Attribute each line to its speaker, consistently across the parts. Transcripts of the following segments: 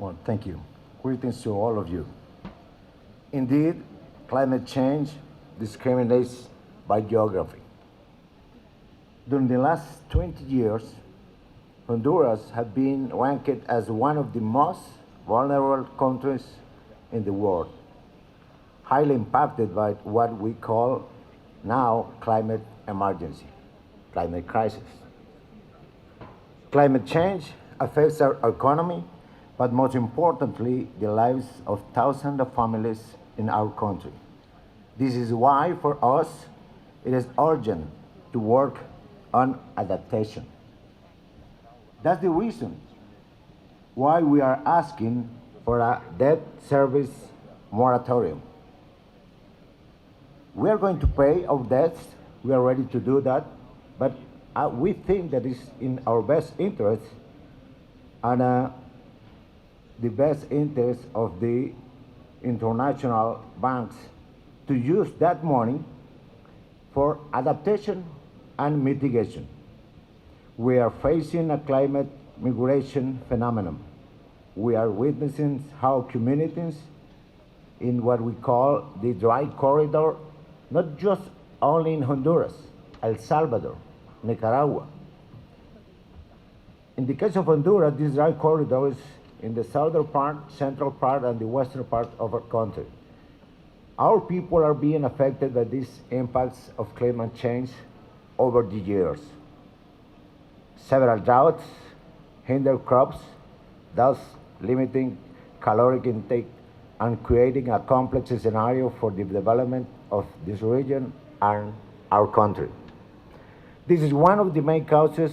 Speaker 1: Well, thank you. Greetings to all of you. Indeed, climate change discriminates by geography. During the last 20 years, Honduras has been ranked as one of the most vulnerable countries in the world, highly impacted by what we call now climate emergency, climate crisis. Climate change affects our economy, but most importantly, the lives of thousands of families in our country. This is why, for us, it is urgent to work on adaptation. That's the reason why we are asking for a debt service moratorium. We are going to pay our debts, we are ready to do that, but we think that it's in our best interest and the best interest of the international banks to use that money for adaptation and mitigation. We are facing a climate migration phenomenon. We are witnessing how communities in what we call the dry corridor, not just only in Honduras, El Salvador, Nicaragua. In the case of Honduras, this dry corridor is in the southern part, central part, and the western part of our country. Our people are being affected by these impacts of climate change over the years. Several droughts hinder crops, thus limiting caloric intake and creating a complex scenario for the development of this region and our country. This is one of the main causes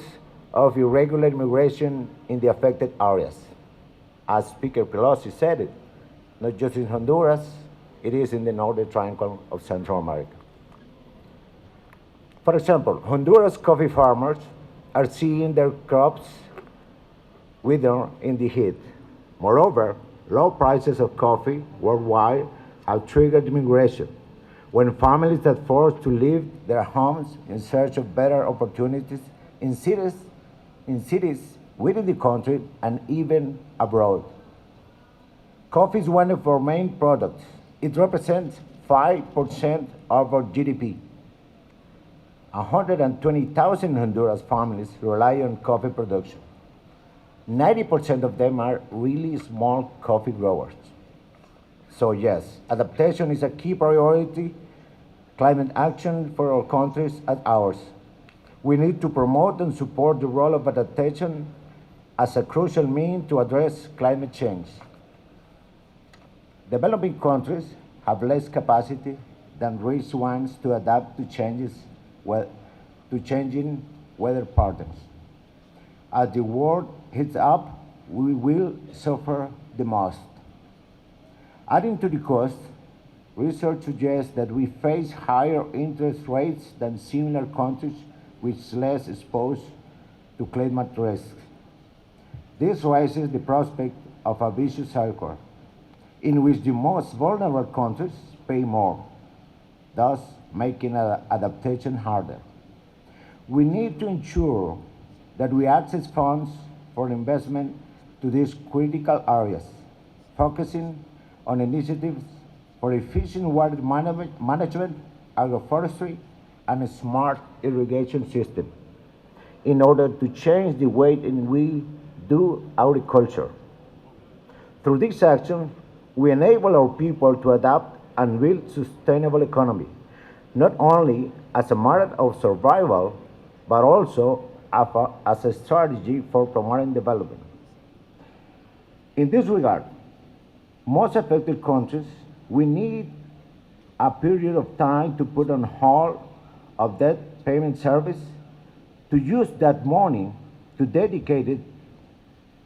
Speaker 1: of irregular migration in the affected areas. As Speaker Pelosi said it, not just in Honduras, it is in the Northern Triangle of Central America. For example, Honduras coffee farmers are seeing their crops wither in the heat. Moreover, low prices of coffee worldwide have triggered migration. When families are forced to leave their homes in search of better opportunities in cities within the country and even abroad. Coffee is one of our main products. It represents 5% of our GDP. 120,000 Honduras families rely on coffee production. 90% of them are really small coffee growers. So yes, adaptation is a key priority, climate action for our countries and ours. We need to promote and support the role of adaptation as a crucial means to address climate change. Developing countries have less capacity than rich ones to adapt to changing weather patterns. As the world heats up, we will suffer the most. Adding to the cost, research suggests that we face higher interest rates than similar countries which are less exposed to climate risks. This raises the prospect of a vicious cycle in which the most vulnerable countries pay more, thus making adaptation harder. We need to ensure that we access funds for investment to these critical areas, focusing on initiatives for efficient water management, agroforestry, and a smart irrigation system in order to change the way in we do agriculture. Through this action, we enable our people to adapt and build sustainable economy, not only as a matter of survival, but also as a strategy for promoting development. In this regard, most affected countries, we need a period of time to put on hold of debt payment service, to use that money to dedicate it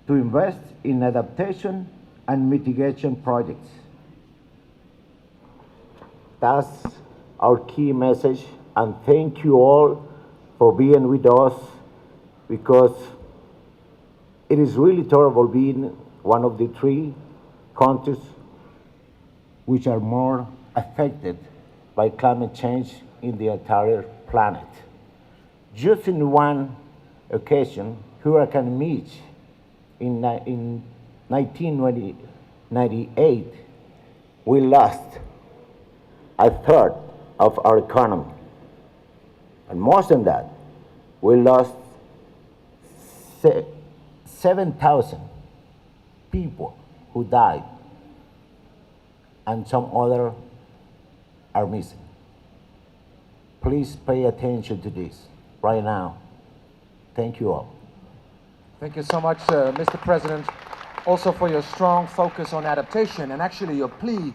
Speaker 1: to invest in adaptation and mitigation projects. That's our key message, and thank you all for being with us, because it is really terrible being one of the three countries which are more affected by climate change in the entire planet. Just in one occasion, Hurricane Mitch in 1998, we lost a third of our economy. And more than that, we lost 7,000 people who died, and some other are missing. Please pay attention to this right now. Thank you all.
Speaker 2: Thank you so much, Mr. President, also for your strong focus on adaptation and actually your plea